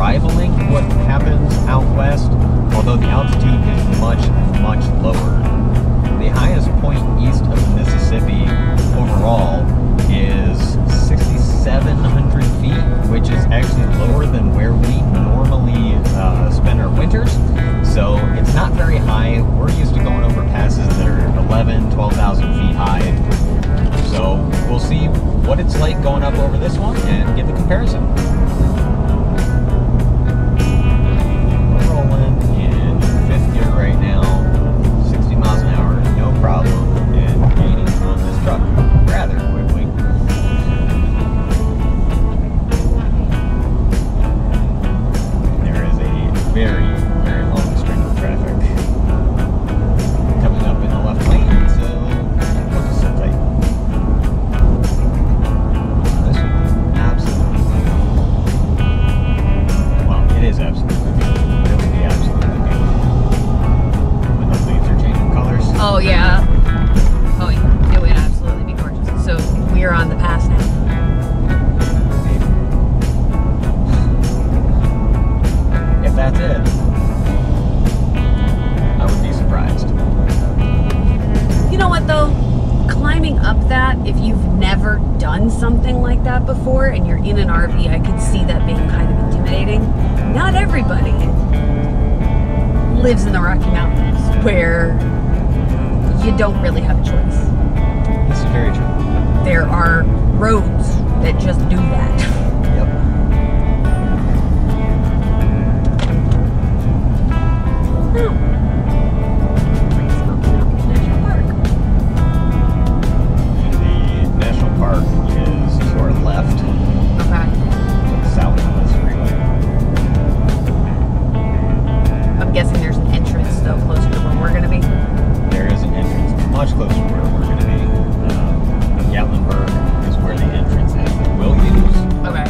rivaling what happens out west, although the altitude is much, much lower. The highest point east of the Mississippi overall is 6,700 feet, which is actually lower than where we normally spend our winters. So it's not very high. We're used to going over passes that are 11, 12,000 feet high. So we'll see what it's like going up over this one and get the comparison. We're rolling in fifth gear right now, 60 miles an hour, no problem, and gaining on this truck rather quickly. There is a very, very long string of traffic coming up in the left lane, so focus sit tight. This would be absolutely beautiful. Well, it is absolutely beautiful. It would be absolutely beautiful. When the leaves are changing colors. Oh yeah. Oh yeah. It would absolutely be gorgeous. So we're on the pass now. If that's it, I would be surprised. You know what though? Climbing up that, if you've never done something like that before and you're in an RV, I could see that being kind of intimidating. Not everybody lives in the Rocky Mountains where you don't really have a choice. This is very true. There are roads that just do that. Yep. Oh. Smoky Mountain National Park. The national park is to our left, Okay. to the south of this freeway. I'm guessing there's an entrance though closer to where we're going to be. There is an entrance much closer to where we're going to be. Gatlinburg is where the entrance is that we'll use. Okay.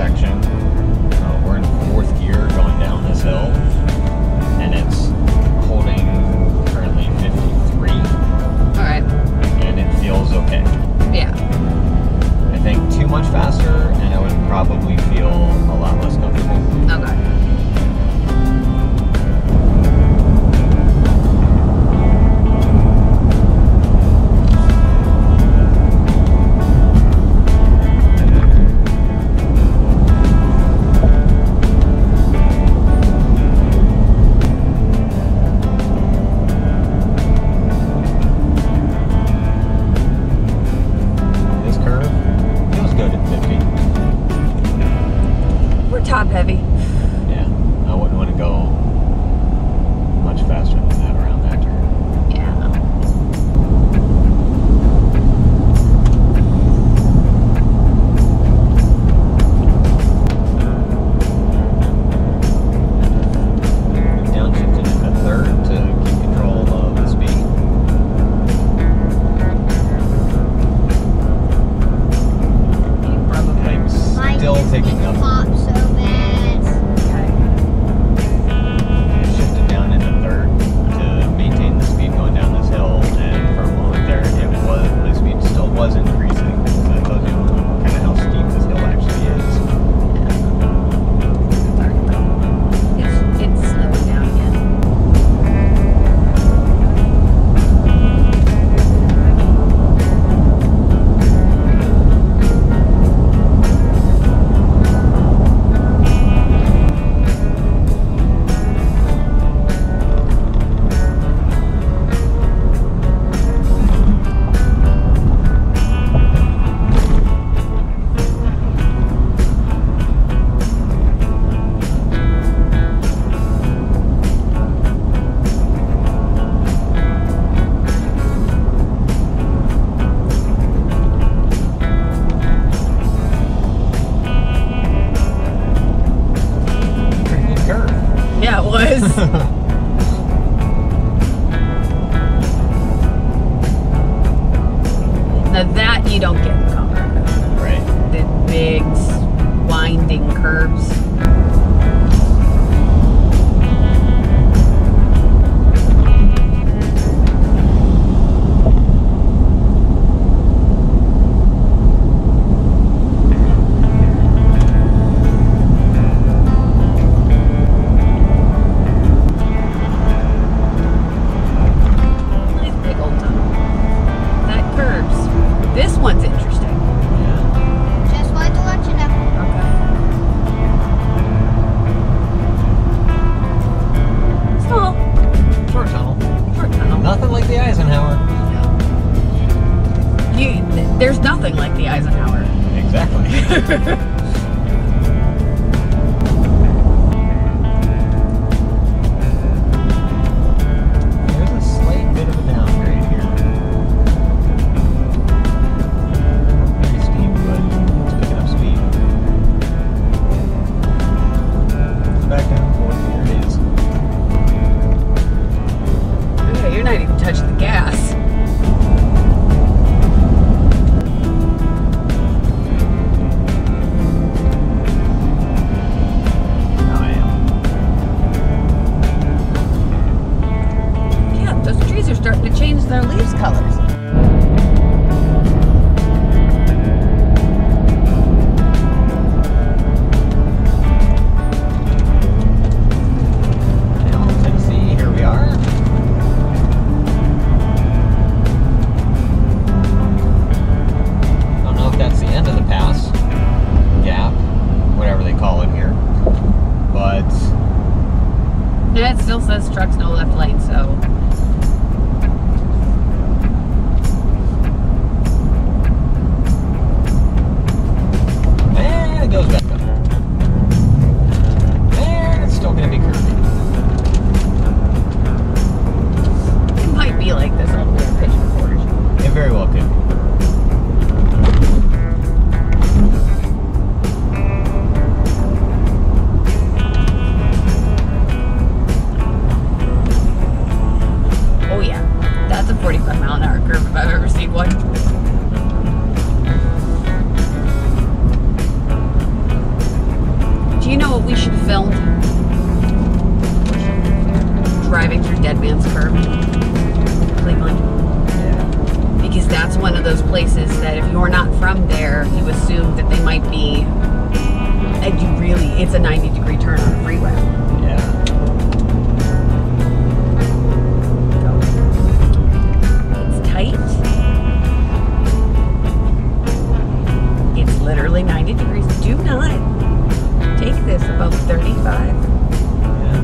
section. We're in fourth gear going down this hill, and it's holding currently 53. All right. And it feels okay. Yeah. I think too much faster, and I would probably feel a lot less comfortable. Okay. Top heavy. Yeah, I wouldn't want to go much faster than that around that turn. Yeah. Downshifted into third to keep control of the speed. I'm still taking up. Shifted down into third to maintain the speed going down this hill, and for a moment there, the speed still was increasing. So that tells you kind of how steep this hill actually is. It's slowing down again. Yeah, it was. Now that you don't get in Colorado. Right. The big winding curves. This one's interesting. Yeah. Just wanted to let you know. Okay. Small. Short tunnel. Short tunnel. Nothing like the Eisenhower. There's nothing like the Eisenhower. Exactly. You're not even touching the gas. is that if you're not from there, you assume that they might be, and it's a 90-degree turn on a freeway. Yeah. It's tight. It's literally 90 degrees. Do not take this above 35. Yeah.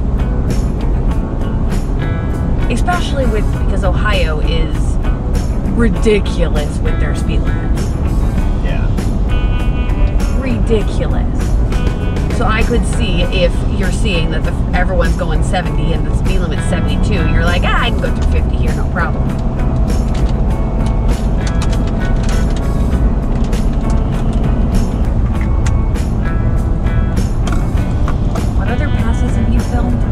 Especially because Ohio is ridiculous with their speed limits. Yeah. Ridiculous. So I could see if you're seeing that everyone's going 70 and the speed limit's 72, you're like, I can go through 50 here, no problem. What other passes have you filmed?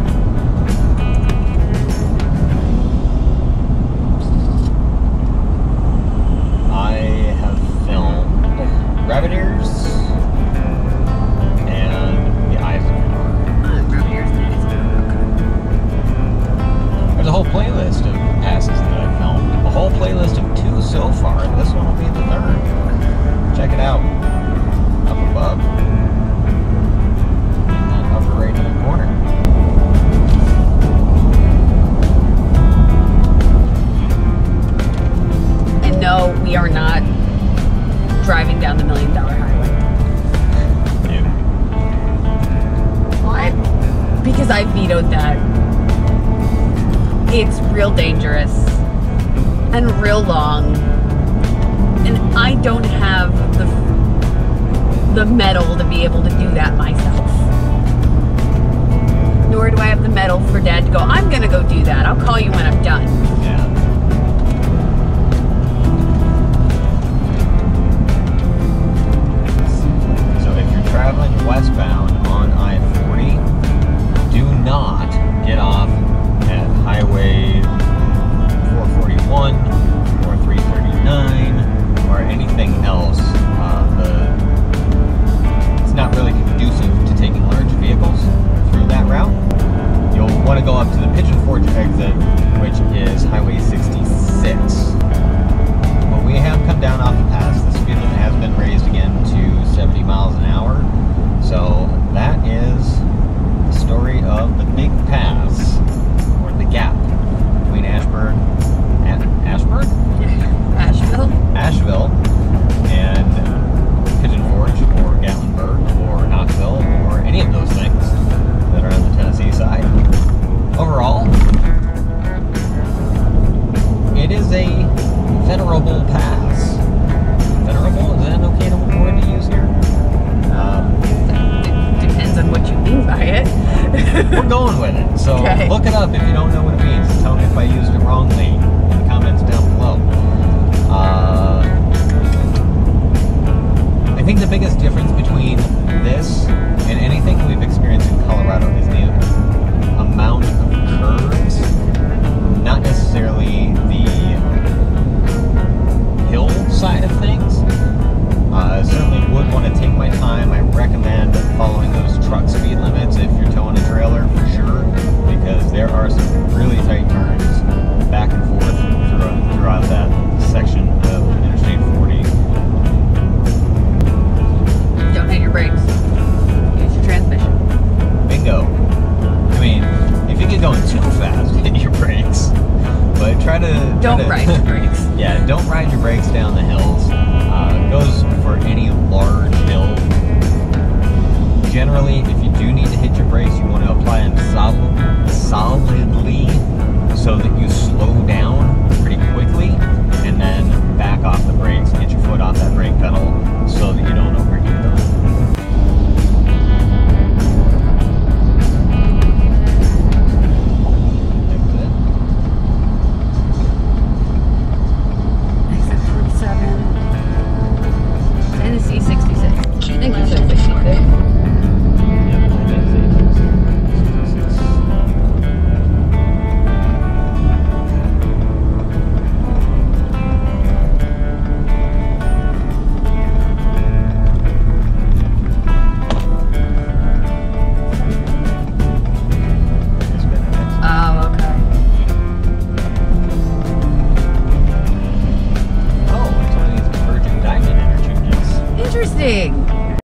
Rabbit ears and the Eisenhower. Rabbit ears and Eisenhower. There's a whole playlist of passes that I've filmed. A whole playlist of 2 so far, and this one will be the 3rd. Check it out. Up above. In that upper right-hand corner. And no, we are not driving down the $1 Million Highway. Yeah. Why? Because I vetoed that. It's real dangerous and real long, and I don't have the mettle to be able to do that myself. Nor do I have the mettle for Dad to go, I'm gonna go do that. I'll call you when I'm done. Yeah.